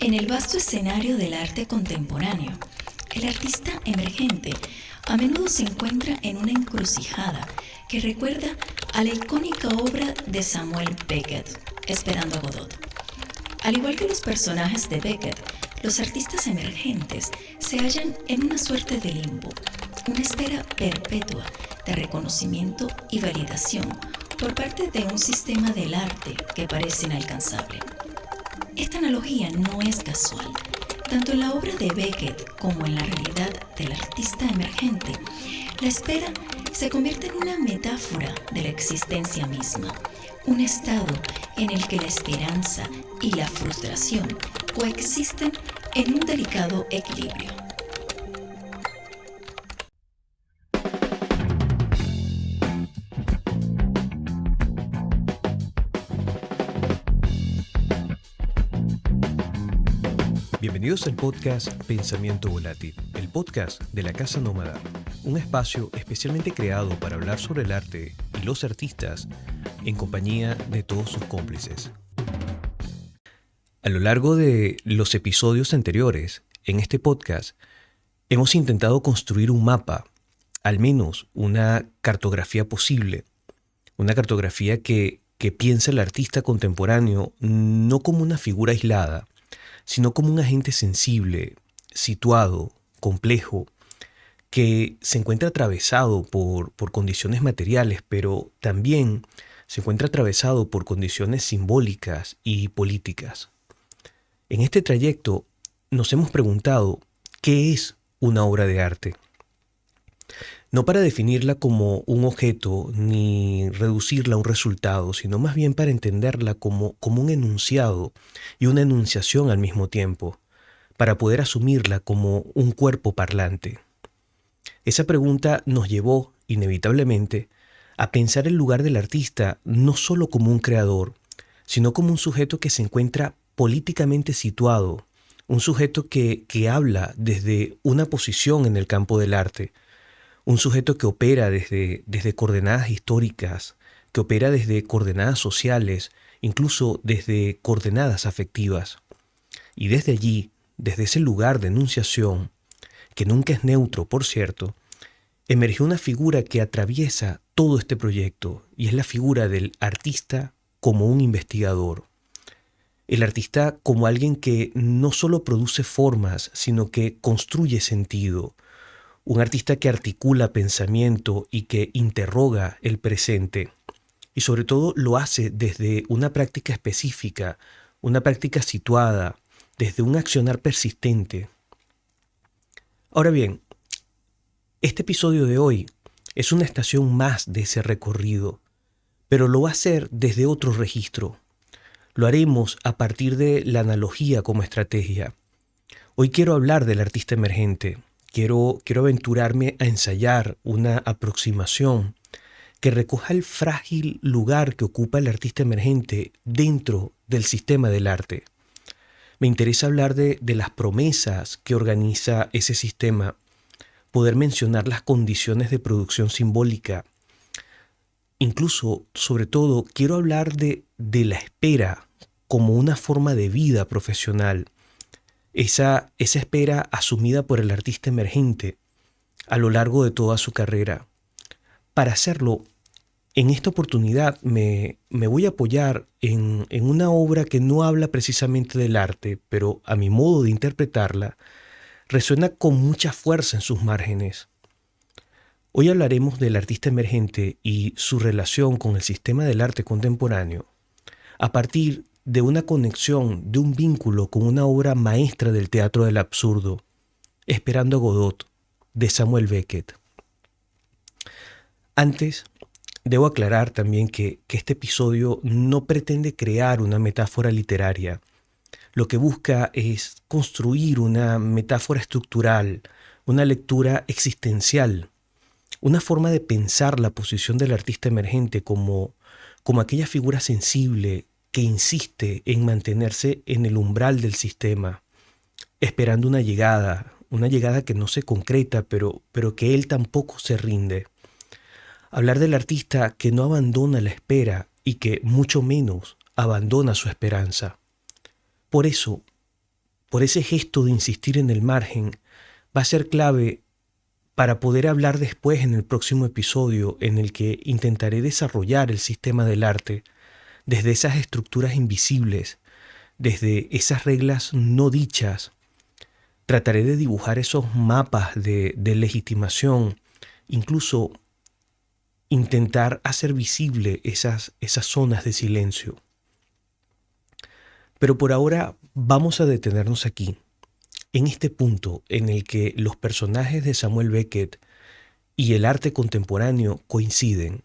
En el vasto escenario del arte contemporáneo, el artista emergente a menudo se encuentra en una encrucijada que recuerda a la icónica obra de Samuel Beckett, Esperando a Godot. Al igual que los personajes de Beckett, los artistas emergentes se hallan en una suerte de limbo, una espera perpetua de reconocimiento y validación por parte de un sistema del arte que parece inalcanzable. Esta analogía no es casual. Tanto en la obra de Beckett como en la realidad del artista emergente, la espera se convierte en una metáfora de la existencia misma, un estado en el que la esperanza y la frustración coexisten en un delicado equilibrio. Bienvenidos al podcast Pensamiento Volátil, el podcast de la Casa Nómada, un espacio especialmente creado para hablar sobre el arte y los artistas en compañía de todos sus cómplices. A lo largo de los episodios anteriores, en este podcast, hemos intentado construir un mapa, al menos una cartografía posible, una cartografía que piensa el artista contemporáneo no como una figura aislada, sino como un agente sensible, situado, complejo, que se encuentra atravesado por condiciones materiales, pero también se encuentra atravesado por condiciones simbólicas y políticas. En este trayecto nos hemos preguntado ¿qué es una obra de arte? No para definirla como un objeto ni reducirla a un resultado, sino más bien para entenderla como un enunciado y una enunciación al mismo tiempo, para poder asumirla como un cuerpo parlante. Esa pregunta nos llevó, inevitablemente, a pensar el lugar del artista no solo como un creador, sino como un sujeto que se encuentra políticamente situado, un sujeto que habla desde una posición en el campo del arte, un sujeto que opera desde coordenadas históricas, que opera desde coordenadas sociales, incluso desde coordenadas afectivas. Y desde allí, desde ese lugar de enunciación, que nunca es neutro, por cierto, emergió una figura que atraviesa todo este proyecto, y es la figura del artista como un investigador. El artista como alguien que no solo produce formas, sino que construye sentido. Un artista que articula pensamiento y que interroga el presente. Y sobre todo lo hace desde una práctica específica, una práctica situada, desde un accionar persistente. Ahora bien, este episodio de hoy es una estación más de ese recorrido, pero lo va a hacer desde otro registro. Lo haremos a partir de la analogía como estrategia. Hoy quiero hablar del artista emergente. Quiero aventurarme a ensayar una aproximación que recoja el frágil lugar que ocupa el artista emergente dentro del sistema del arte. Me interesa hablar de las promesas que organiza ese sistema, poder mencionar las condiciones de producción simbólica. Incluso, sobre todo, quiero hablar de la espera como una forma de vida profesional. Esa espera asumida por el artista emergente a lo largo de toda su carrera. Para hacerlo, en esta oportunidad me voy a apoyar en una obra que no habla precisamente del arte, pero a mi modo de interpretarla, resuena con mucha fuerza en sus márgenes. Hoy hablaremos del artista emergente y su relación con el sistema del arte contemporáneo a partir de una conexión, de un vínculo con una obra maestra del teatro del absurdo, Esperando a Godot, de Samuel Beckett. Antes, debo aclarar también que este episodio no pretende crear una metáfora literaria. Lo que busca es construir una metáfora estructural, una lectura existencial, una forma de pensar la posición del artista emergente como aquella figura sensible que insiste en mantenerse en el umbral del sistema, esperando una llegada que no se concreta, pero que él tampoco se rinde. Hablar del artista que no abandona la espera y que mucho menos abandona su esperanza. Por eso, por ese gesto de insistir en el margen, va a ser clave para poder hablar después en el próximo episodio en el que intentaré desarrollar el sistema del arte desde esas estructuras invisibles, desde esas reglas no dichas. Trataré de dibujar esos mapas de legitimación, incluso intentar hacer visible esas zonas de silencio. Pero por ahora vamos a detenernos aquí, en este punto en el que los personajes de Samuel Beckett y el arte contemporáneo coinciden,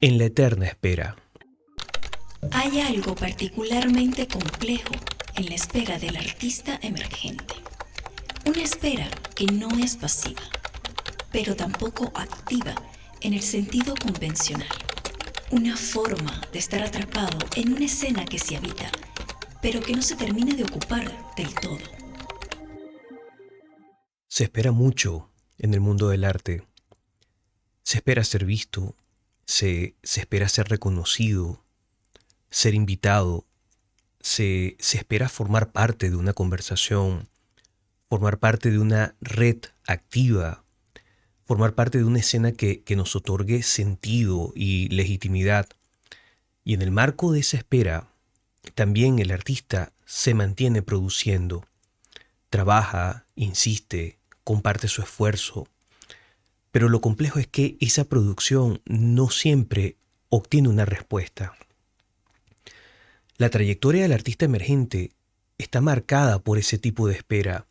en la eterna espera. Hay algo particularmente complejo en la espera del artista emergente. Una espera que no es pasiva, pero tampoco activa en el sentido convencional. Una forma de estar atrapado en una escena que se habita, pero que no se termina de ocupar del todo. Se espera mucho en el mundo del arte. Se espera ser visto, se espera ser reconocido, ser invitado, se espera formar parte de una conversación, formar parte de una red activa, formar parte de una escena que nos otorgue sentido y legitimidad. Y en el marco de esa espera, también el artista se mantiene produciendo, trabaja, insiste, comparte su esfuerzo. Pero lo complejo es que esa producción no siempre obtiene una respuesta. La trayectoria del artista emergente está marcada por ese tipo de espera.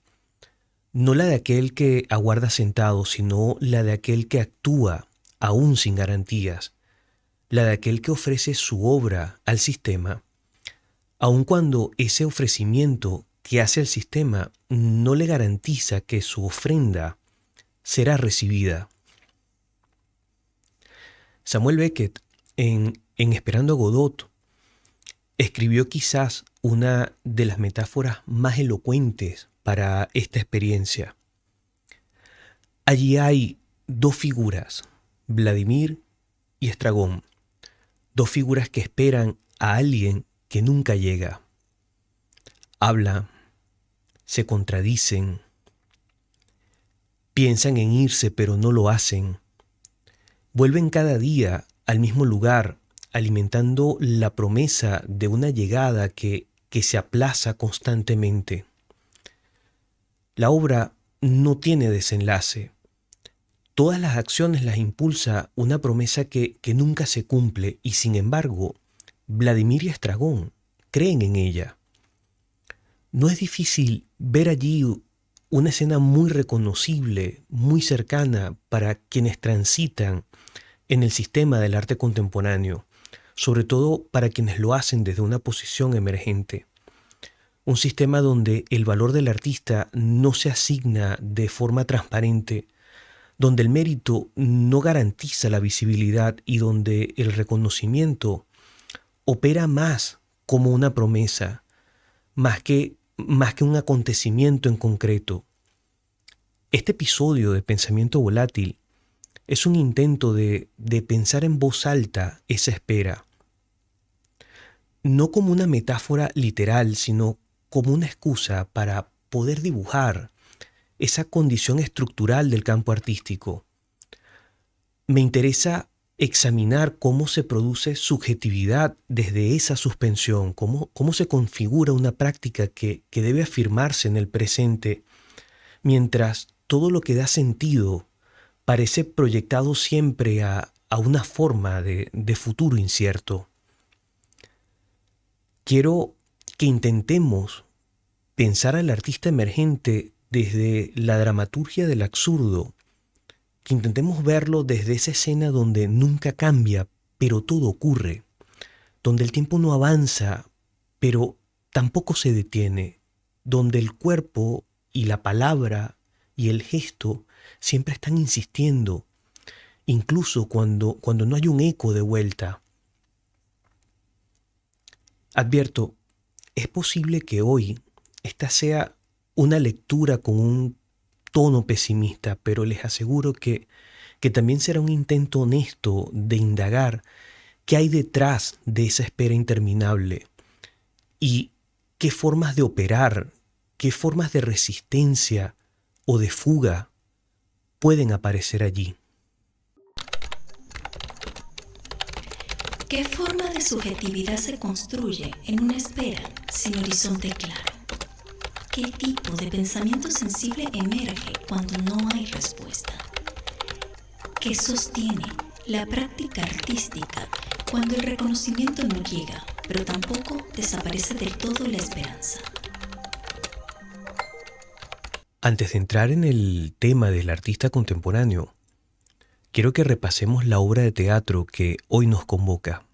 No la de aquel que aguarda sentado, sino la de aquel que actúa aún sin garantías, la de aquel que ofrece su obra al sistema, aun cuando ese ofrecimiento que hace el sistema no le garantiza que su ofrenda será recibida. Samuel Beckett, en Esperando a Godot, escribió quizás una de las metáforas más elocuentes para esta experiencia. Allí hay dos figuras, Vladimir y Estragón, dos figuras que esperan a alguien que nunca llega. Hablan, se contradicen, piensan en irse pero no lo hacen. Vuelven cada día al mismo lugar, alimentando la promesa de una llegada que se aplaza constantemente. La obra no tiene desenlace. Todas las acciones las impulsa una promesa que nunca se cumple y sin embargo, Vladimir y Estragón creen en ella. No es difícil ver allí una escena muy reconocible, muy cercana para quienes transitan en el sistema del arte contemporáneo, sobre todo para quienes lo hacen desde una posición emergente. Un sistema donde el valor del artista no se asigna de forma transparente, donde el mérito no garantiza la visibilidad y donde el reconocimiento opera más como una promesa, más que un acontecimiento en concreto. Este episodio de Pensamiento Volátil es un intento de pensar en voz alta esa espera, no como una metáfora literal, sino como una excusa para poder dibujar esa condición estructural del campo artístico. Me interesa examinar cómo se produce subjetividad desde esa suspensión, cómo se configura una práctica que debe afirmarse en el presente, mientras todo lo que da sentido parece proyectado siempre a una forma de futuro incierto. Quiero que intentemos pensar al artista emergente desde la dramaturgia del absurdo, que intentemos verlo desde esa escena donde nunca cambia, pero todo ocurre, donde el tiempo no avanza, pero tampoco se detiene, donde el cuerpo y la palabra y el gesto siempre están insistiendo, incluso cuando no hay un eco de vuelta. Advierto, es posible que hoy esta sea una lectura con un tono pesimista, pero les aseguro que también será un intento honesto de indagar qué hay detrás de esa espera interminable y qué formas de operar, qué formas de resistencia o de fuga pueden aparecer allí. ¿Qué forma de subjetividad se construye en una espera sin horizonte claro? ¿Qué tipo de pensamiento sensible emerge cuando no hay respuesta? ¿Qué sostiene la práctica artística cuando el reconocimiento no llega, pero tampoco desaparece del todo la esperanza? Antes de entrar en el tema del artista contemporáneo, quiero que repasemos la obra de teatro que hoy nos convoca.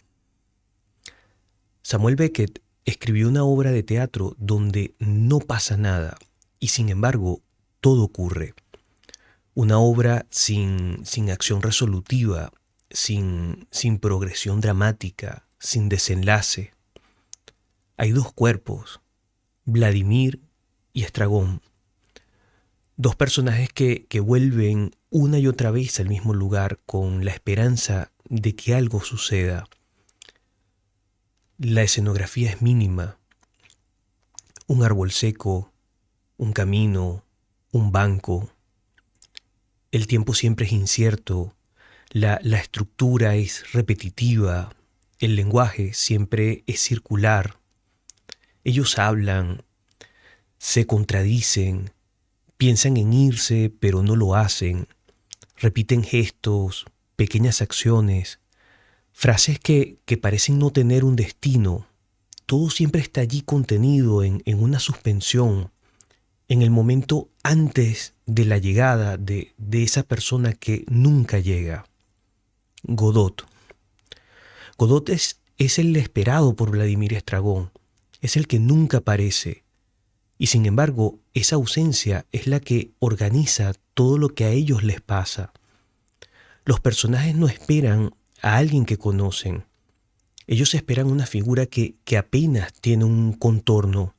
Samuel Beckett escribió una obra de teatro donde no pasa nada y sin embargo todo ocurre. Una obra sin acción resolutiva, sin progresión dramática, sin desenlace. Hay dos cuerpos, Vladimir y Estragón. Dos personajes que vuelven una y otra vez al mismo lugar con la esperanza de que algo suceda. La escenografía es mínima. Un árbol seco, un camino, un banco. El tiempo siempre es incierto. La estructura es repetitiva. El lenguaje siempre es circular. Ellos hablan, se contradicen. Piensan en irse, pero no lo hacen. Repiten gestos, pequeñas acciones, frases que parecen no tener un destino. Todo siempre está allí contenido en una suspensión, en el momento antes de la llegada de esa persona que nunca llega. Godot. Godot es el esperado por Vladimir Estragón, es el que nunca aparece. Y sin embargo, esa ausencia es la que organiza todo lo que a ellos les pasa. Los personajes no esperan a alguien que conocen. Ellos esperan una figura que apenas tiene un contorno.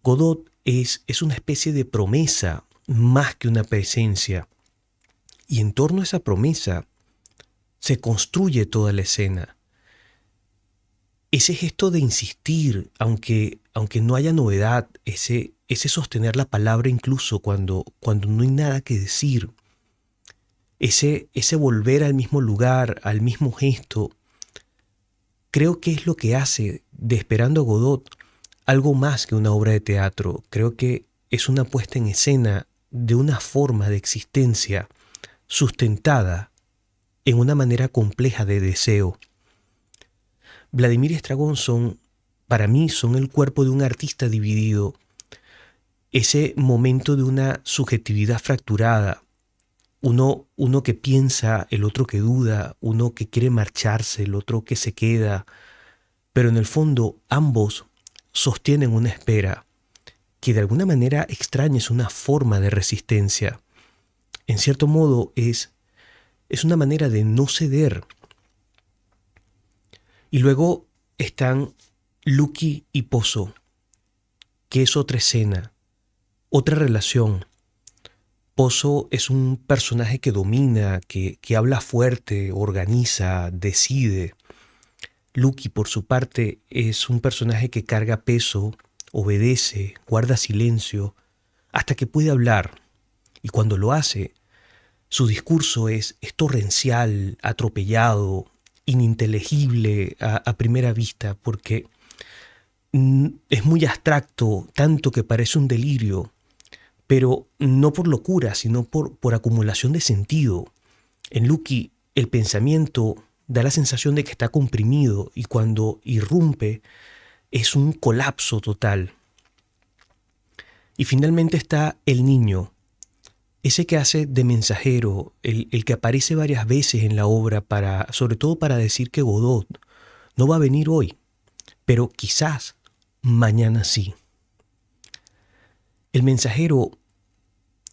Godot es una especie de promesa más que una presencia. Y en torno a esa promesa se construye toda la escena. Ese gesto de insistir, aunque no haya novedad, ese sostener la palabra incluso cuando no hay nada que decir, ese volver al mismo lugar, al mismo gesto, creo que es lo que hace de Esperando a Godot algo más que una obra de teatro. Creo que es una puesta en escena de una forma de existencia sustentada en una manera compleja de deseo. Vladimir y Estragón para mí son el cuerpo de un artista dividido, ese momento de una subjetividad fracturada, uno que piensa, el otro que duda, uno que quiere marcharse, el otro que se queda, pero en el fondo ambos sostienen una espera que de alguna manera extraña es una forma de resistencia. En cierto modo es una manera de no ceder. Y luego están Lucky y Pozo, que es otra escena, otra relación. Pozo es un personaje que domina, que habla fuerte, organiza, decide. Lucky, por su parte, es un personaje que carga peso, obedece, guarda silencio, hasta que puede hablar. Y cuando lo hace, su discurso es torrencial, atropellado, ininteligible a primera vista, porque es muy abstracto, tanto que parece un delirio, pero no por locura, sino por acumulación de sentido. En Lucky, el pensamiento da la sensación de que está comprimido y cuando irrumpe es un colapso total. Y finalmente está el niño, ese que hace de mensajero, el que aparece varias veces en la obra, sobre todo para decir que Godot no va a venir hoy, pero quizás mañana sí. El mensajero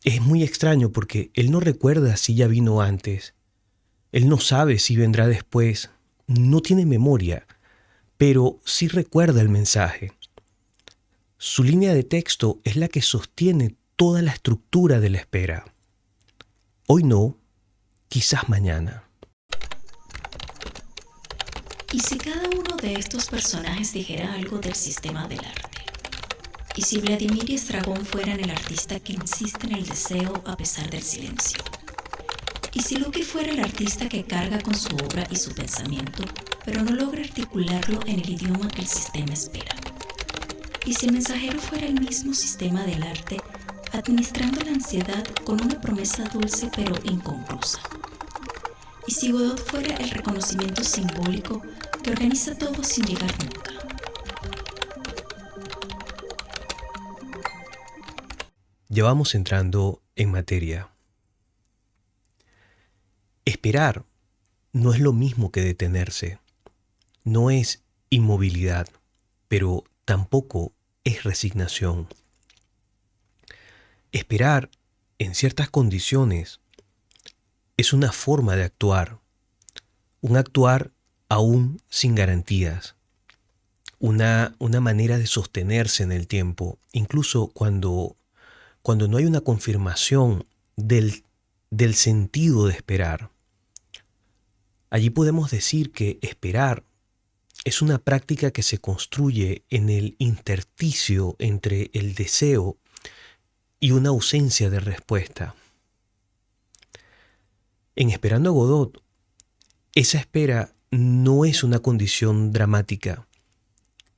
es muy extraño porque él no recuerda si ya vino antes, él no sabe si vendrá después, no tiene memoria, pero sí recuerda el mensaje. Su línea de texto es la que sostiene toda la estructura de la espera. Hoy no, quizás mañana. ¿Y si cada uno de estos personajes dijera algo del sistema del arte? ¿Y si Vladimir Estragón fueran el artista que insiste en el deseo a pesar del silencio? ¿Y si Lucky fuera el artista que carga con su obra y su pensamiento, pero no logra articularlo en el idioma que el sistema espera? ¿Y si el mensajero fuera el mismo sistema del arte, administrando la ansiedad con una promesa dulce pero inconclusa? ¿Y si Godot fuera el reconocimiento simbólico que organiza todo sin llegar nunca? Ya vamos entrando en materia. Esperar no es lo mismo que detenerse. No es inmovilidad, pero tampoco es resignación. Esperar en ciertas condiciones es una forma de actuar, un actuar aún sin garantías, una manera de sostenerse en el tiempo, incluso cuando no hay una confirmación del sentido de esperar. Allí podemos decir que esperar es una práctica que se construye en el intersticio entre el deseo y una ausencia de respuesta. En Esperando a Godot, esa espera no es una condición dramática,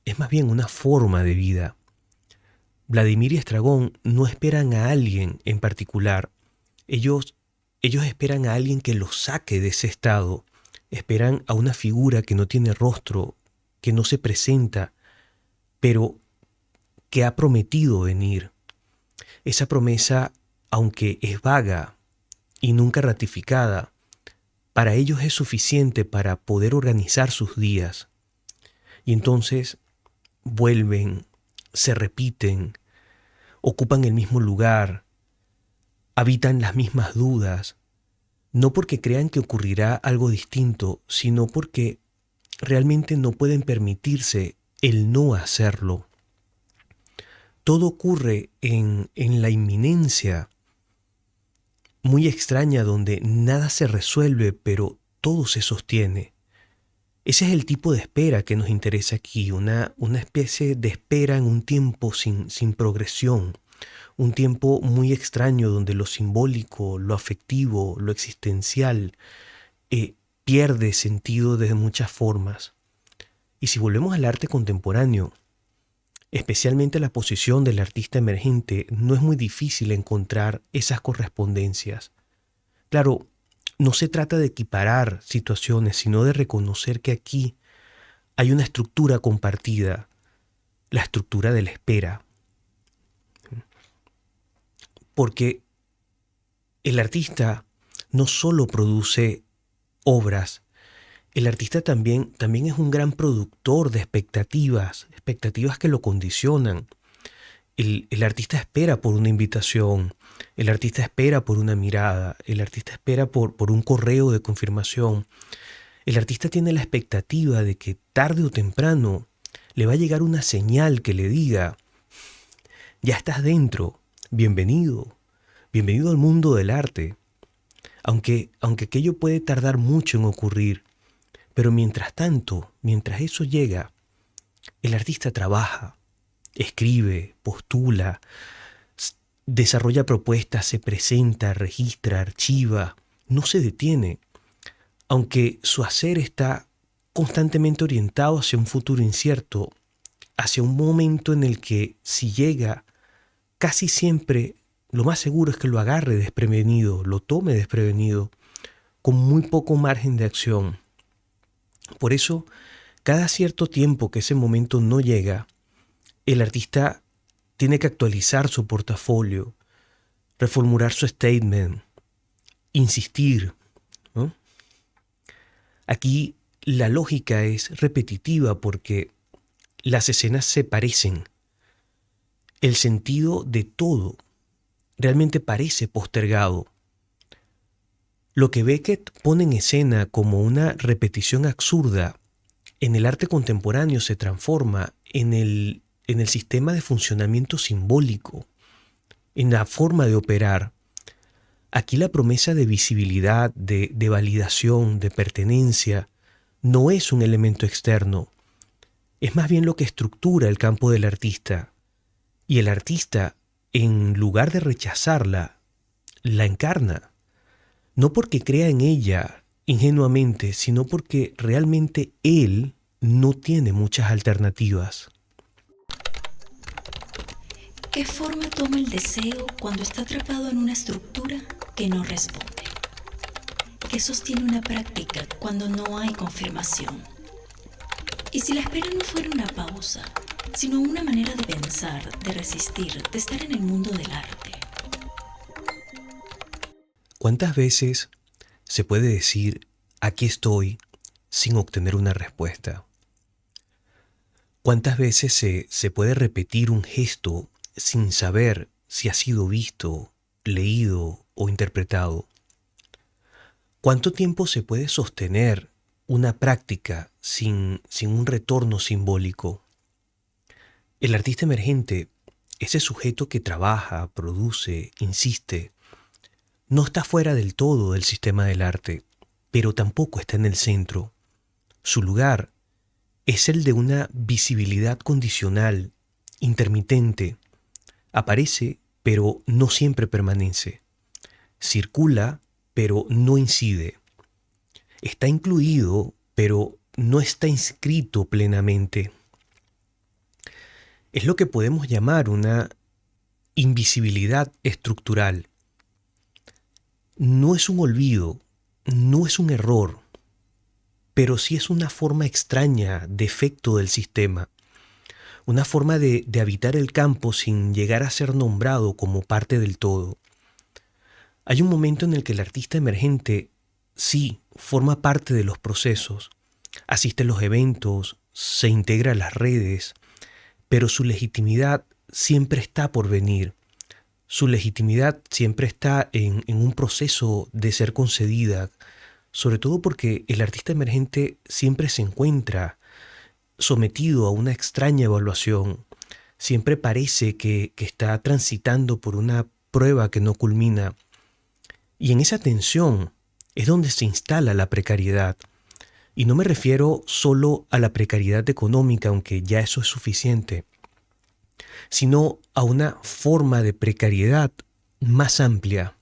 es más bien una forma de vida. Vladimir y Estragón no esperan a alguien en particular, ellos esperan a alguien que los saque de ese estado, esperan a una figura que no tiene rostro, que no se presenta, pero que ha prometido venir. Esa promesa, aunque es vaga y nunca ratificada, para ellos es suficiente para poder organizar sus días. Y entonces vuelven, se repiten, ocupan el mismo lugar, habitan las mismas dudas, no porque crean que ocurrirá algo distinto, sino porque realmente no pueden permitirse el no hacerlo. Todo ocurre en la inminencia muy extraña donde nada se resuelve, pero todo se sostiene. Ese es el tipo de espera que nos interesa aquí, una especie de espera en un tiempo sin progresión, un tiempo muy extraño donde lo simbólico, lo afectivo, lo existencial pierde sentido de muchas formas. Y si volvemos al arte contemporáneo, especialmente la posición del artista emergente, no es muy difícil encontrar esas correspondencias. Claro, no se trata de equiparar situaciones, sino de reconocer que aquí hay una estructura compartida, la estructura de la espera. Porque el artista no solo produce obras, el artista también es un gran productor de expectativas que lo condicionan. El artista espera por una invitación, el artista espera por una mirada, el artista espera por un correo de confirmación. El artista tiene la expectativa de que tarde o temprano le va a llegar una señal que le diga: ya estás dentro, bienvenido al mundo del arte. Aunque aquello puede tardar mucho en ocurrir, pero mientras tanto, mientras eso llega, el artista trabaja, escribe, postula, desarrolla propuestas, se presenta, registra, archiva, no se detiene, aunque su hacer está constantemente orientado hacia un futuro incierto, hacia un momento en el que, si llega, casi siempre lo más seguro es que lo agarre desprevenido, lo tome desprevenido, con muy poco margen de acción. Por eso, cada cierto tiempo que ese momento no llega, el artista tiene que actualizar su portafolio, reformular su statement, insistir, ¿no? Aquí la lógica es repetitiva porque las escenas se parecen. El sentido de todo realmente parece postergado. Lo que Beckett pone en escena como una repetición absurda en el arte contemporáneo se transforma en el sistema de funcionamiento simbólico, en la forma de operar. Aquí la promesa de visibilidad, de validación, de pertenencia, no es un elemento externo, es más bien lo que estructura el campo del artista. Y el artista, en lugar de rechazarla, la encarna. No porque crea en ella ingenuamente, sino porque realmente él no tiene muchas alternativas. ¿Qué forma toma el deseo cuando está atrapado en una estructura que no responde? ¿Qué sostiene una práctica cuando no hay confirmación? Y si la espera no fuera una pausa, sino una manera de pensar, de resistir, de estar en el mundo del arte. ¿Cuántas veces se puede decir aquí estoy sin obtener una respuesta? ¿Cuántas veces se puede repetir un gesto sin saber si ha sido visto, leído o interpretado? ¿Cuánto tiempo se puede sostener una práctica sin un retorno simbólico? El artista emergente, ese sujeto que trabaja, produce, insiste, no está fuera del todo del sistema del arte, pero tampoco está en el centro. Su lugar es el de una visibilidad condicional, intermitente. Aparece, pero no siempre permanece. Circula, pero no incide. Está incluido, pero no está inscrito plenamente. Es lo que podemos llamar una invisibilidad estructural. No es un olvido, no es un error, pero sí es una forma extraña, defecto del sistema, una forma de habitar el campo sin llegar a ser nombrado como parte del todo. Hay un momento en el que el artista emergente sí forma parte de los procesos, asiste a los eventos, se integra a las redes, pero su legitimidad siempre está por venir. Su legitimidad siempre está en un proceso de ser concedida, sobre todo porque el artista emergente siempre se encuentra sometido a una extraña evaluación, siempre parece que está transitando por una prueba que no culmina. Y en esa tensión es donde se instala la precariedad. Y no me refiero solo a la precariedad económica, aunque ya eso es suficiente, sino a una forma de precariedad más amplia,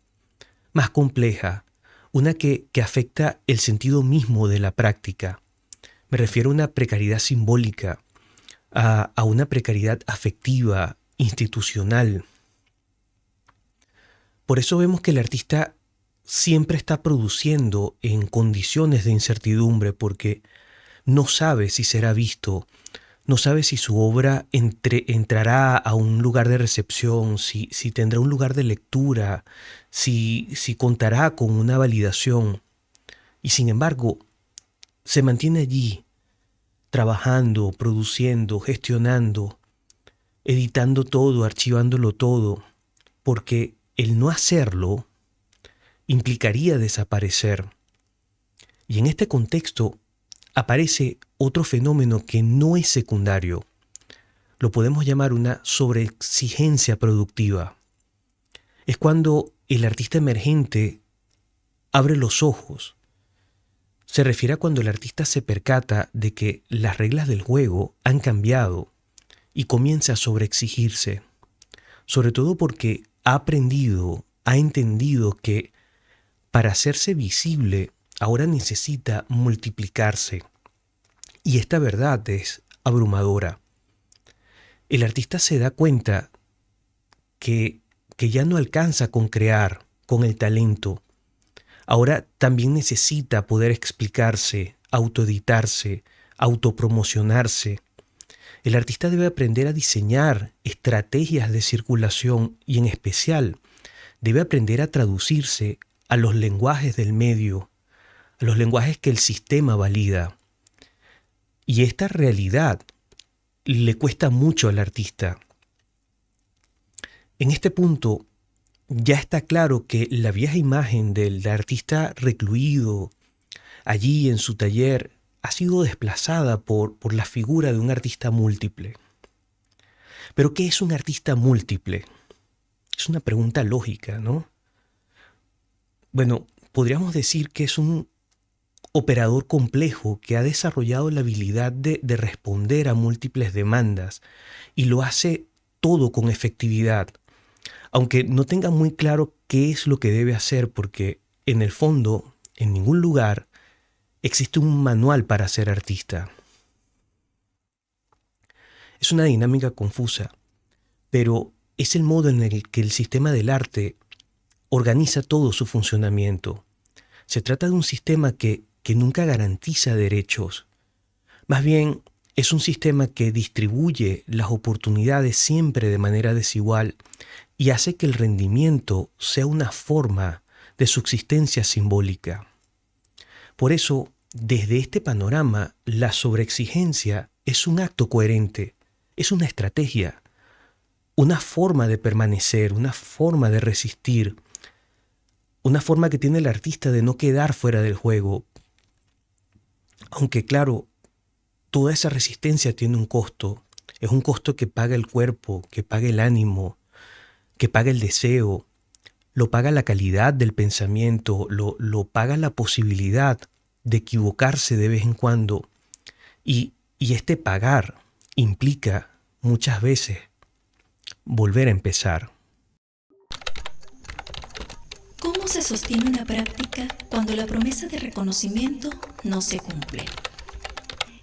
más compleja, una que afecta el sentido mismo de la práctica. Me refiero a una precariedad simbólica, a una precariedad afectiva, institucional. Por eso vemos que el artista siempre está produciendo en condiciones de incertidumbre porque no sabe si será visto, no sabe si su obra entrará a un lugar de recepción, si tendrá un lugar de lectura, si contará con una validación. Y sin embargo, se mantiene allí, trabajando, produciendo, gestionando, editando todo, archivándolo todo, porque el no hacerlo implicaría desaparecer. Y en este contexto aparece otro fenómeno que no es secundario. Lo podemos llamar una sobreexigencia productiva. Es cuando el artista emergente abre los ojos. Se refiere a cuando el artista se percata de que las reglas del juego han cambiado y comienza a sobreexigirse, sobre todo porque ha aprendido, ha entendido que para hacerse visible ahora necesita multiplicarse. Y esta verdad es abrumadora. El artista se da cuenta que ya no alcanza con crear, con el talento. Ahora también necesita poder explicarse, autoeditarse, autopromocionarse. El artista debe aprender a diseñar estrategias de circulación y en especial debe aprender a traducirse a los lenguajes del medio, a los lenguajes que el sistema valida. Y esta realidad le cuesta mucho al artista. En este punto ya está claro que la vieja imagen del artista recluido allí en su taller ha sido desplazada por la figura de un artista múltiple. ¿Pero qué es un artista múltiple? Es una pregunta lógica, ¿no? Bueno, podríamos decir que es un operador complejo que ha desarrollado la habilidad de responder a múltiples demandas y lo hace todo con efectividad, aunque no tenga muy claro qué es lo que debe hacer, porque en el fondo, en ningún lugar, existe un manual para ser artista. Es una dinámica confusa, pero es el modo en el que el sistema del arte organiza todo su funcionamiento. Se trata de un sistema que nunca garantiza derechos. Más bien, es un sistema que distribuye las oportunidades siempre de manera desigual y hace que el rendimiento sea una forma de subsistencia simbólica. Por eso, desde este panorama, la sobreexigencia es un acto coherente, es una estrategia, una forma de permanecer, una forma de resistir, una forma que tiene el artista de no quedar fuera del juego. Aunque claro, toda esa resistencia tiene un costo. Es un costo que paga el cuerpo, que paga el ánimo, que paga el deseo, lo paga la calidad del pensamiento, lo paga la posibilidad de equivocarse de vez en cuando. Y este pagar implica muchas veces volver a empezar. ¿Cómo se sostiene una práctica cuando la promesa de reconocimiento no se cumple?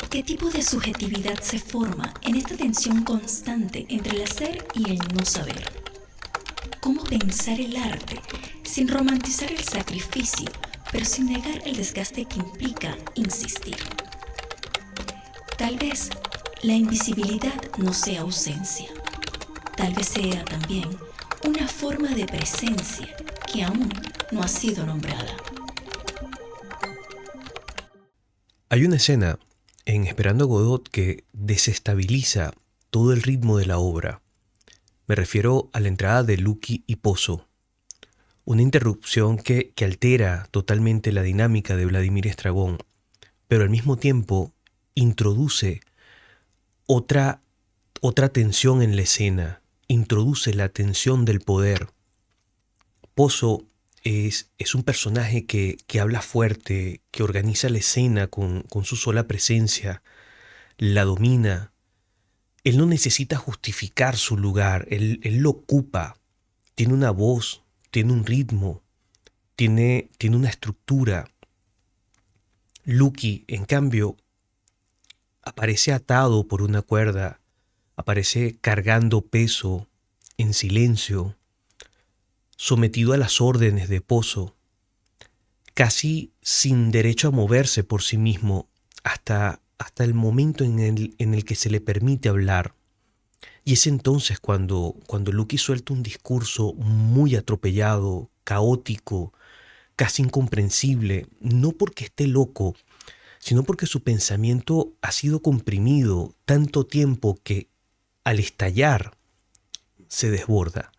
¿Qué tipo de subjetividad se forma en esta tensión constante entre el hacer y el no saber? ¿Cómo pensar el arte sin romantizar el sacrificio, pero sin negar el desgaste que implica insistir? Tal vez la invisibilidad no sea ausencia. Tal vez sea también una forma de presencia que aún no ha sido nombrada. Hay una escena en Esperando a Godot que desestabiliza todo el ritmo de la obra. Me refiero a la entrada de Lucky y Pozo, una interrupción que altera totalmente la dinámica de Vladimir Estragón, pero al mismo tiempo introduce otra tensión en la escena, introduce la tensión del poder. Pozo es un personaje que habla fuerte, que organiza la escena con su sola presencia, la domina. Él no necesita justificar su lugar, él lo ocupa, tiene una voz, tiene un ritmo, tiene una estructura. Lucky, en cambio, aparece atado por una cuerda, aparece cargando peso, en silencio, sometido a las órdenes de Pozo, casi sin derecho a moverse por sí mismo hasta el momento en el que se le permite hablar. Y es entonces cuando Lucky suelta un discurso muy atropellado, caótico, casi incomprensible, no porque esté loco, sino porque su pensamiento ha sido comprimido tanto tiempo que al estallar se desborda.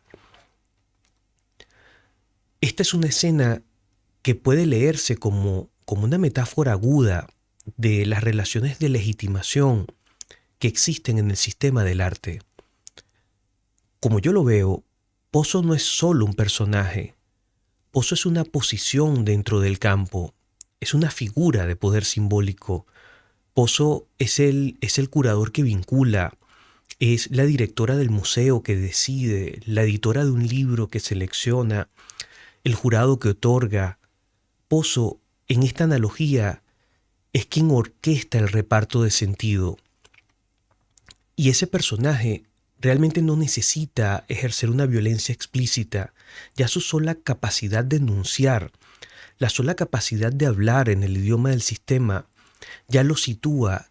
Esta es una escena que puede leerse como una metáfora aguda de las relaciones de legitimación que existen en el sistema del arte. Como yo lo veo, Pozo no es solo un personaje. Pozo es una posición dentro del campo, es una figura de poder simbólico. Pozo es el curador que vincula, es la directora del museo que decide, la editora de un libro que selecciona, el jurado que otorga. Pozo, en esta analogía, es quien orquesta el reparto de sentido. Y ese personaje realmente no necesita ejercer una violencia explícita. Ya su sola capacidad de enunciar, la sola capacidad de hablar en el idioma del sistema, ya lo sitúa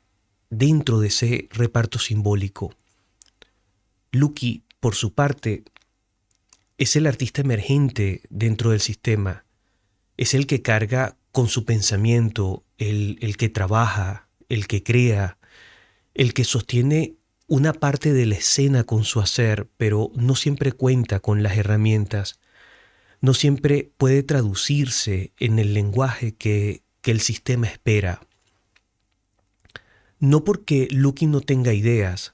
dentro de ese reparto simbólico. Lucky, por su parte, es el artista emergente dentro del sistema. Es el que carga con su pensamiento, el que trabaja, el que crea, el que sostiene una parte de la escena con su hacer, pero no siempre cuenta con las herramientas, no siempre puede traducirse en el lenguaje que el sistema espera. No porque Lucky no tenga ideas,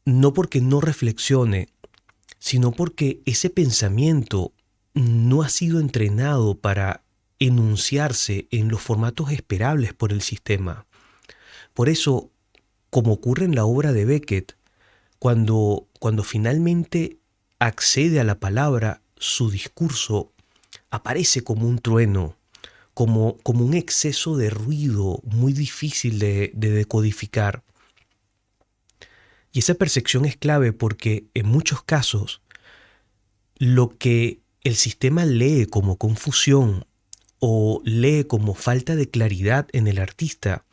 no porque no reflexione, sino porque ese pensamiento no ha sido entrenado para enunciarse en los formatos esperables por el sistema. Por eso, como ocurre en la obra de Beckett, cuando cuando finalmente accede a la palabra, su discurso aparece como un trueno, como un exceso de ruido muy difícil de decodificar. Y esa percepción es clave porque en muchos casos lo que el sistema lee como confusión o lee como falta de claridad en el artista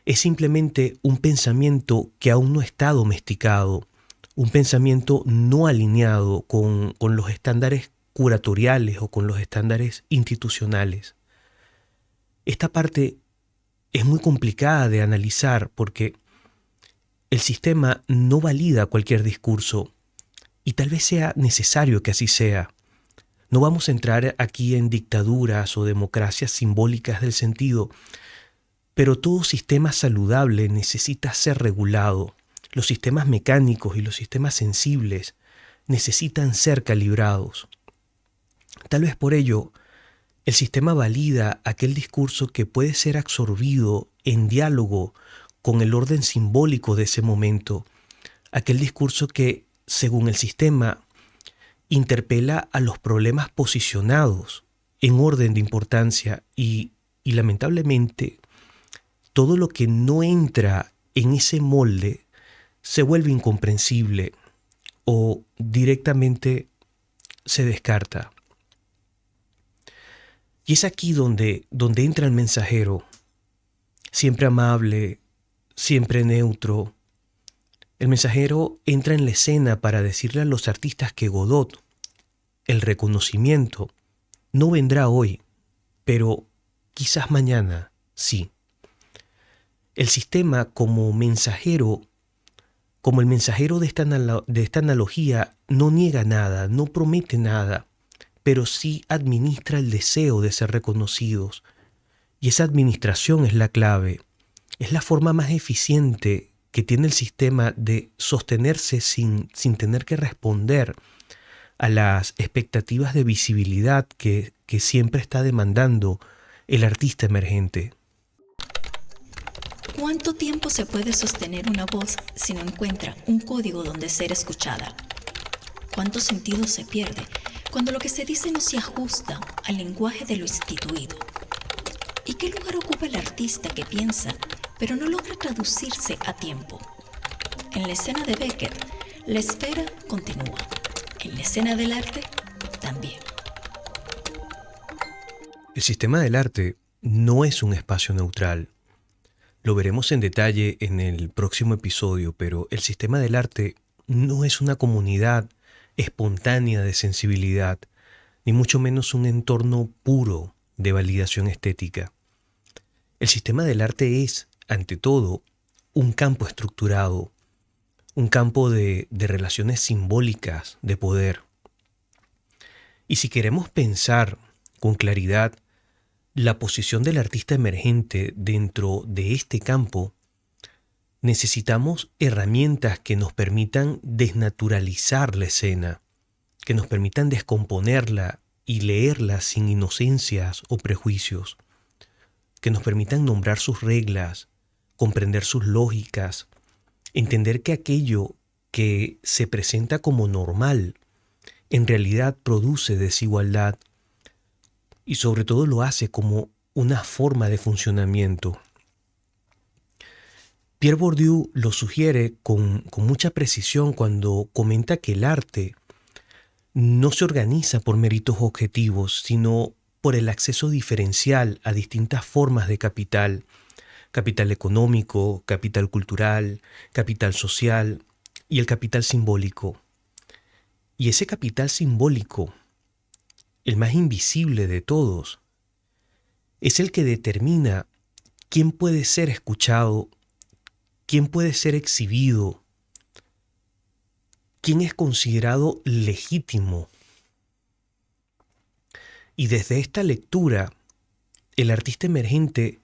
es simplemente un pensamiento que aún no está domesticado, un pensamiento no alineado con los estándares curatoriales o con los estándares institucionales. Esta parte es muy complicada de analizar porque el sistema no valida cualquier discurso y tal vez sea necesario que así sea. No vamos a entrar aquí en dictaduras o democracias simbólicas del sentido, pero todo sistema saludable necesita ser regulado. Los sistemas mecánicos y los sistemas sensibles necesitan ser calibrados. Tal vez por ello, el sistema valida aquel discurso que puede ser absorbido en diálogo con el orden simbólico de ese momento, aquel discurso que, según el sistema, interpela a los problemas posicionados en orden de importancia y lamentablemente todo lo que no entra en ese molde se vuelve incomprensible o directamente se descarta. Y es aquí donde entra el mensajero, siempre amable, siempre neutro. El mensajero entra en la escena para decirle a los artistas que Godot, el reconocimiento, no vendrá hoy, pero quizás mañana sí. El sistema como mensajero, como el mensajero de esta analogía, no niega nada, no promete nada, pero sí administra el deseo de ser reconocidos. Y esa administración es la clave, es la forma más eficiente que tiene el sistema de sostenerse sin tener que responder a las expectativas de visibilidad que siempre está demandando el artista emergente. ¿Cuánto tiempo se puede sostener una voz si no encuentra un código donde ser escuchada? ¿Cuánto sentido se pierde cuando lo que se dice no se ajusta al lenguaje de lo instituido? ¿Y qué lugar ocupa el artista que piensa, pero no logra traducirse a tiempo? En la escena de Beckett, la espera continúa. En la escena del arte, también. El sistema del arte no es un espacio neutral. Lo veremos en detalle en el próximo episodio, pero el sistema del arte no es una comunidad espontánea de sensibilidad, ni mucho menos un entorno puro de validación estética. El sistema del arte es, ante todo, un campo estructurado, un campo de relaciones simbólicas de poder. Y si queremos pensar con claridad la posición del artista emergente dentro de este campo, necesitamos herramientas que nos permitan desnaturalizar la escena, que nos permitan descomponerla y leerla sin inocencias o prejuicios, que nos permitan nombrar sus reglas, comprender sus lógicas, entender que aquello que se presenta como normal en realidad produce desigualdad y sobre todo lo hace como una forma de funcionamiento. Pierre Bourdieu lo sugiere con mucha precisión cuando comenta que el arte no se organiza por méritos objetivos, sino por el acceso diferencial a distintas formas de capital, capital económico, capital cultural, capital social y el capital simbólico. Y ese capital simbólico, el más invisible de todos, es el que determina quién puede ser escuchado, quién puede ser exhibido, quién es considerado legítimo. Y desde esta lectura, el artista emergente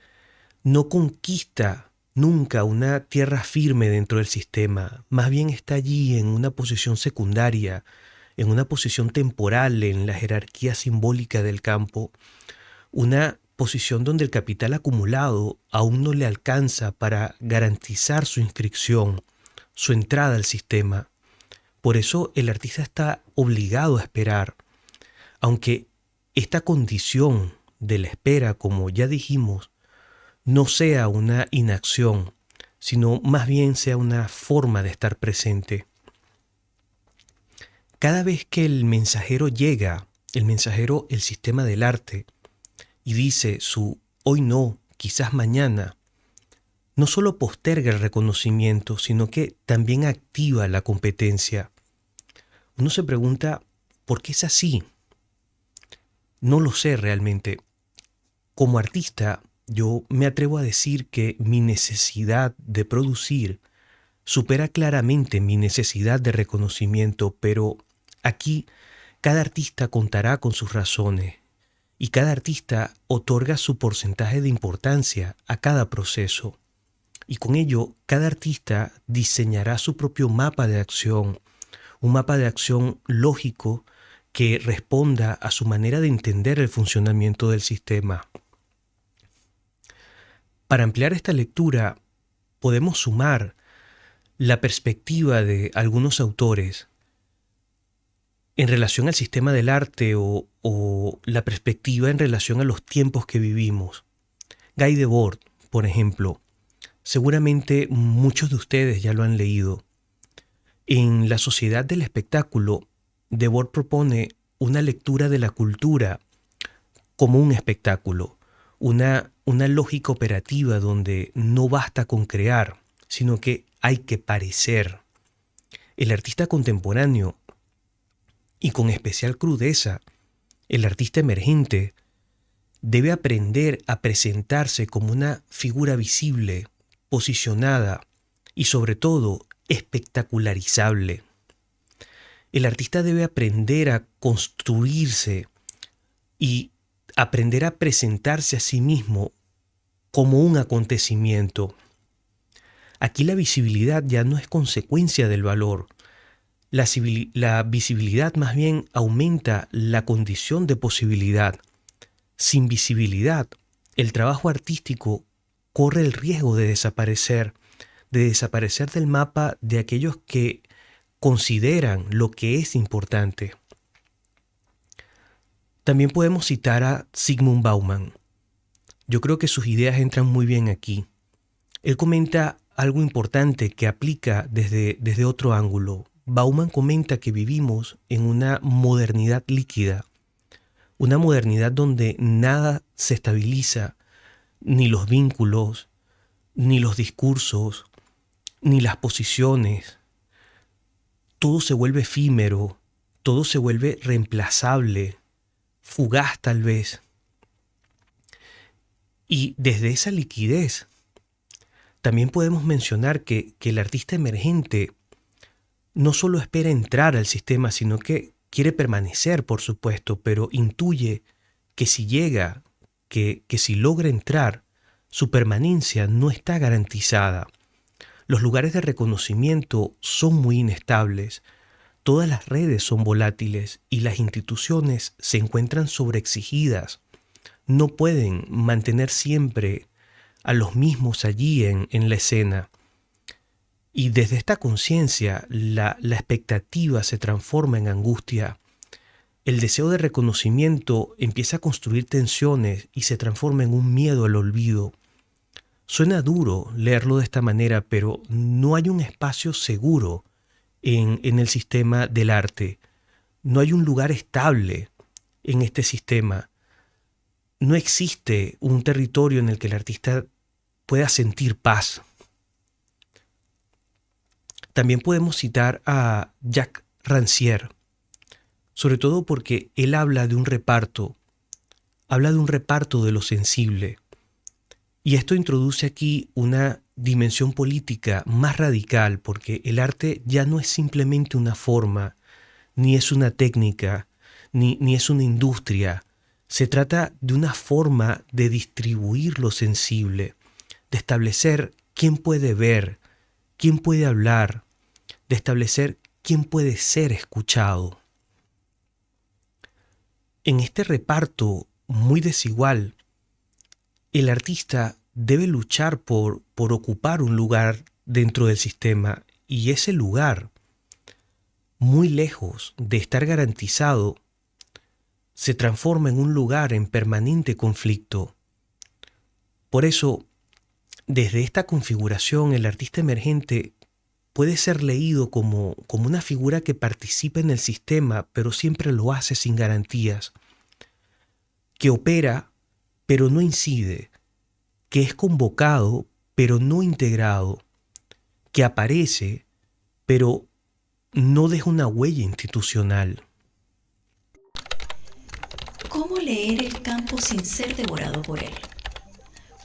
no conquista nunca una tierra firme dentro del sistema, más bien está allí en una posición secundaria, en una posición temporal en la jerarquía simbólica del campo, una posición donde el capital acumulado aún no le alcanza para garantizar su inscripción, su entrada al sistema, Por eso el artista está obligado a esperar, aunque esta condición de la espera, como ya dijimos, no sea una inacción, sino más bien sea una forma de estar presente. Cada vez que el mensajero llega, el sistema del arte, y dice su hoy no, quizás mañana, no solo posterga el reconocimiento, sino que también activa la competencia. Uno se pregunta, ¿por qué es así? No lo sé realmente. Como artista, yo me atrevo a decir que mi necesidad de producir supera claramente mi necesidad de reconocimiento, pero aquí cada artista contará con sus razones y cada artista otorga su porcentaje de importancia a cada proceso. Y con ello, cada artista diseñará su propio mapa de acción, un mapa de acción lógico que responda a su manera de entender el funcionamiento del sistema. Para ampliar esta lectura, podemos sumar la perspectiva de algunos autores en relación al sistema del arte o la perspectiva en relación a los tiempos que vivimos. Guy Debord, por ejemplo, seguramente muchos de ustedes ya lo han leído. En La sociedad del espectáculo, Debord propone una lectura de la cultura como un espectáculo, una lógica operativa donde no basta con crear, sino que hay que parecer. El artista contemporáneo, y con especial crudeza, el artista emergente, debe aprender a presentarse como una figura visible, posicionada y sobre todo espectacularizable. El artista debe aprender a construirse y aprender a presentarse a sí mismo como un acontecimiento. Aquí la visibilidad ya no es consecuencia del valor. La visibilidad más bien aumenta la condición de posibilidad. Sin visibilidad, el trabajo artístico corre el riesgo de desaparecer del mapa de aquellos que consideran lo que es importante. También podemos citar a Zygmunt Bauman. Yo creo que sus ideas entran muy bien aquí. Él comenta algo importante que aplica desde otro ángulo. Bauman comenta que vivimos en una modernidad líquida, una modernidad donde nada se estabiliza, ni los vínculos, ni los discursos, ni las posiciones. Todo se vuelve efímero, todo se vuelve reemplazable, fugaz tal vez. Y desde esa liquidez, también podemos mencionar que el artista emergente no solo espera entrar al sistema, sino que quiere permanecer, por supuesto, pero intuye que si llega, que si logra entrar, su permanencia no está garantizada. Los lugares de reconocimiento son muy inestables, todas las redes son volátiles y las instituciones se encuentran sobreexigidas. No pueden mantener siempre a los mismos allí en la escena. Y desde esta conciencia, la expectativa se transforma en angustia. El deseo de reconocimiento empieza a construir tensiones y se transforma en un miedo al olvido. Suena duro leerlo de esta manera, pero no hay un espacio seguro en el sistema del arte. No hay un lugar estable en este sistema. No existe un territorio en el que el artista pueda sentir paz. También podemos citar a Jacques Rancière, sobre todo porque él habla de un reparto de lo sensible. Y esto introduce aquí una dimensión política más radical, porque el arte ya no es simplemente una forma, ni es una técnica, ni es una industria. Se trata de una forma de distribuir lo sensible, de establecer quién puede ver, quién puede hablar, de establecer quién puede ser escuchado. En este reparto muy desigual, el artista debe luchar por ocupar un lugar dentro del sistema, y ese lugar muy lejos de estar garantizado, se transforma en un lugar en permanente conflicto. Por eso, desde esta configuración, el artista emergente puede ser leído como una figura que participa en el sistema, pero siempre lo hace sin garantías, que opera, pero no incide, que es convocado, pero no integrado, que aparece, pero no deja una huella institucional. ¿Cómo leer el campo sin ser devorado por él?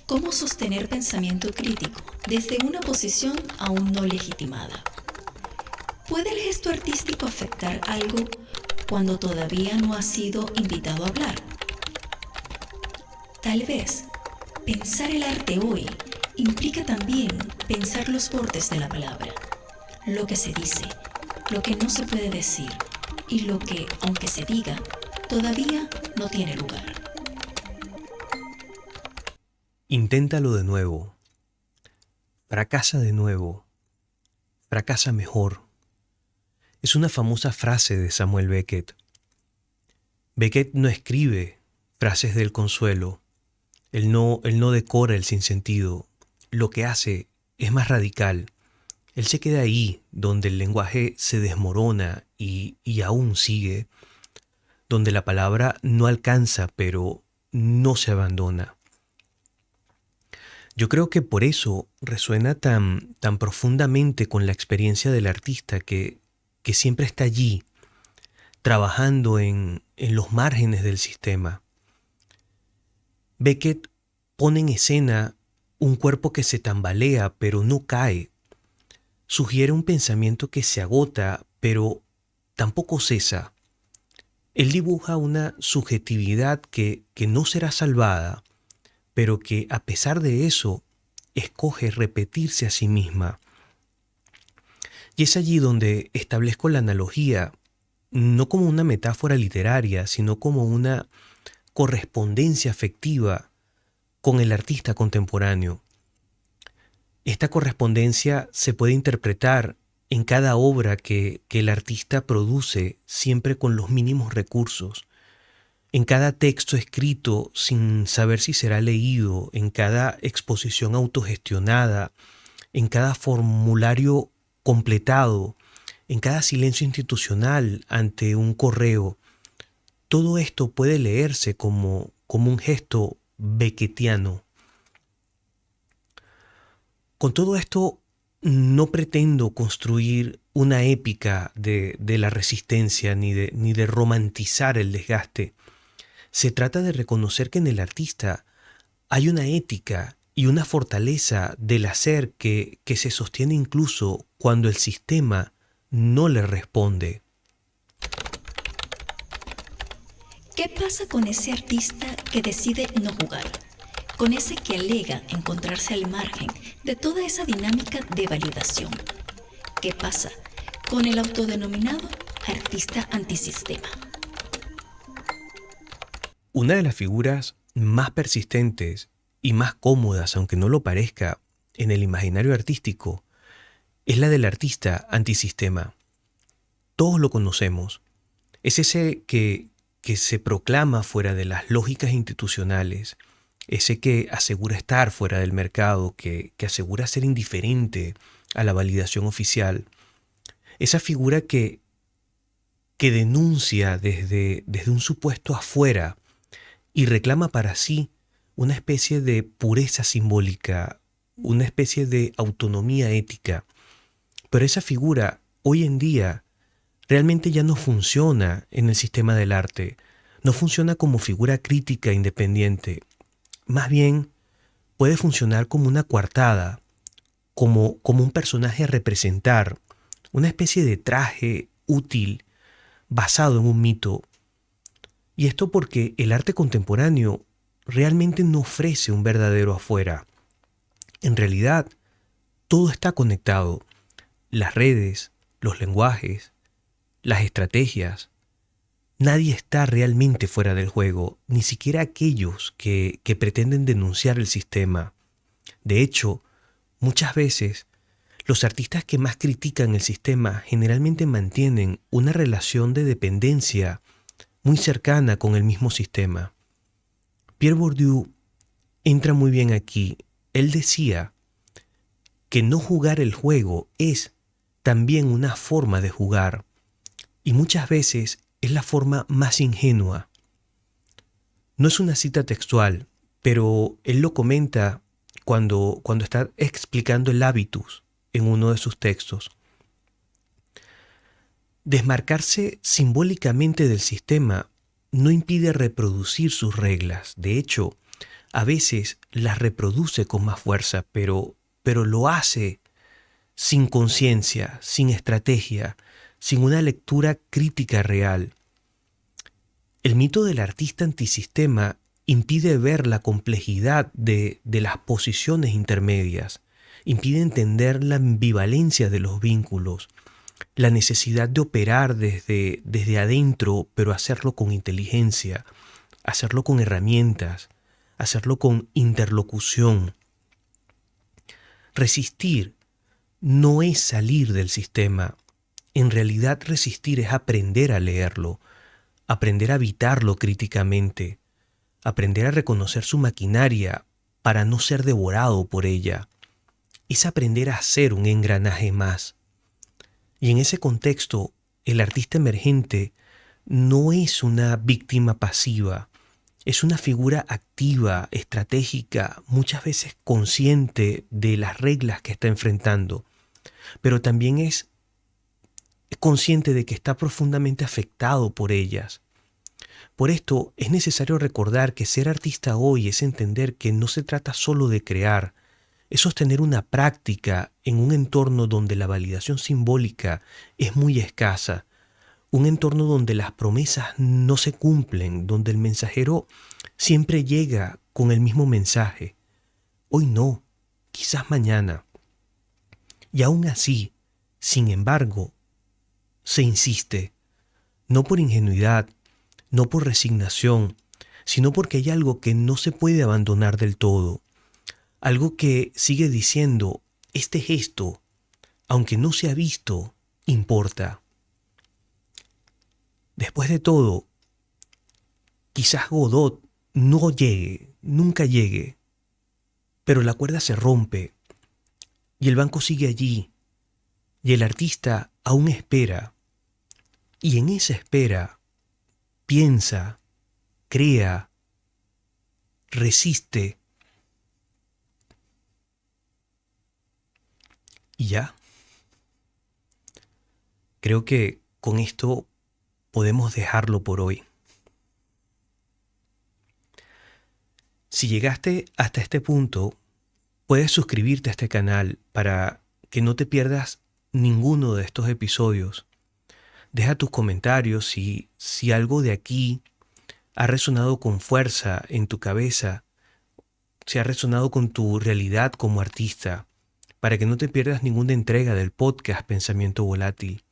¿Cómo sostener pensamiento crítico desde una posición aún no legitimada? ¿Puede el gesto artístico afectar algo cuando todavía no ha sido invitado a hablar? Tal vez pensar el arte hoy implica también pensar los bordes de la palabra, lo que se dice, lo que no se puede decir y lo que, aunque se diga, todavía no tiene lugar. Inténtalo de nuevo. Fracasa de nuevo. Fracasa mejor. Es una famosa frase de Samuel Beckett. Beckett no escribe frases del consuelo. Él no decora el sinsentido. Lo que hace es más radical. Él se queda ahí, donde el lenguaje se desmorona y aún sigue, donde la palabra no alcanza, pero no se abandona. Yo creo que por eso resuena tan profundamente con la experiencia del artista que siempre está allí, trabajando en los márgenes del sistema. Beckett pone en escena un cuerpo que se tambalea pero no cae. Sugiere un pensamiento que se agota pero tampoco cesa. Él dibuja una subjetividad que no será salvada, pero que a pesar de eso escoge repetirse a sí misma. Y es allí donde establezco la analogía, no como una metáfora literaria, sino como una correspondencia afectiva con el artista contemporáneo. Esta correspondencia se puede interpretar en cada obra que el artista produce, siempre con los mínimos recursos, en cada texto escrito sin saber si será leído, en cada exposición autogestionada, en cada formulario completado, en cada silencio institucional ante un correo. Todo esto puede leerse como un gesto beckettiano. Con todo esto no pretendo construir una épica de la resistencia ni de romantizar el desgaste. Se trata de reconocer que en el artista hay una ética y una fortaleza del hacer que se sostiene incluso cuando el sistema no le responde. ¿Qué pasa con ese artista que decide no jugar? Con ese que alega encontrarse al margen de toda esa dinámica de validación. ¿Qué pasa con el autodenominado artista antisistema? Una de las figuras más persistentes y más cómodas, aunque no lo parezca, en el imaginario artístico, es la del artista antisistema. Todos lo conocemos. Es ese que se proclama fuera de las lógicas institucionales, ese que asegura estar fuera del mercado, que asegura ser indiferente a la validación oficial. Esa figura que denuncia desde un supuesto afuera y reclama para sí una especie de pureza simbólica, una especie de autonomía ética. Pero esa figura hoy en día realmente ya no funciona en el sistema del arte, no funciona como figura crítica independiente. Más bien puede funcionar como una coartada, como un personaje a representar, una especie de traje útil basado en un mito. Y esto porque el arte contemporáneo realmente no ofrece un verdadero afuera. En realidad, todo está conectado. Las redes, los lenguajes, las estrategias. Nadie está realmente fuera del juego, ni siquiera aquellos que pretenden denunciar el sistema. De hecho, muchas veces, Los artistas que más critican el sistema generalmente mantienen una relación de dependencia muy cercana con el mismo sistema. Pierre Bourdieu entra muy bien aquí. Él decía que no jugar el juego es también una forma de jugar, y muchas veces es la forma más ingenua. No es una cita textual, pero él lo comenta cuando está explicando el hábitus en uno de sus textos. Desmarcarse simbólicamente del sistema no impide reproducir sus reglas. De hecho, a veces las reproduce con más fuerza, pero lo hace sin conciencia, sin estrategia, sin una lectura crítica real. El mito del artista antisistema impide ver la complejidad de las posiciones intermedias, impide entender la ambivalencia de los vínculos, la necesidad de operar desde adentro, pero hacerlo con inteligencia, hacerlo con herramientas, hacerlo con interlocución. Resistir no es salir del sistema. En realidad resistir es aprender a leerlo, aprender a habitarlo críticamente, aprender a reconocer su maquinaria para no ser devorado por ella. Es aprender a ser un engranaje más. Y en ese contexto, el artista emergente no es una víctima pasiva, es una figura activa, estratégica, muchas veces consciente de las reglas que está enfrentando, pero también es consciente de que está profundamente afectado por ellas. Por esto es necesario recordar que ser artista hoy es entender que no se trata solo de crear, es sostener una práctica en un entorno donde la validación simbólica es muy escasa, un entorno donde las promesas no se cumplen, donde el mensajero siempre llega con el mismo mensaje. Hoy no, quizás mañana. Y aún así, sin embargo, se insiste, no por ingenuidad, no por resignación, sino porque hay algo que no se puede abandonar del todo. Algo que sigue diciendo, este gesto, aunque no se ha visto, importa. Después de todo, quizás Godot no llegue, nunca llegue, pero la cuerda se rompe y el banco sigue allí y el artista aún espera. Y en esa espera piensa, crea, resiste. Y ya. Creo que con esto podemos dejarlo por hoy. Si llegaste hasta este punto, puedes suscribirte a este canal para que no te pierdas ninguno de estos episodios. Deja tus comentarios si algo de aquí ha resonado con fuerza en tu cabeza, si ha resonado con tu realidad como artista, para que no te pierdas ninguna entrega del podcast Pensamiento Volátil.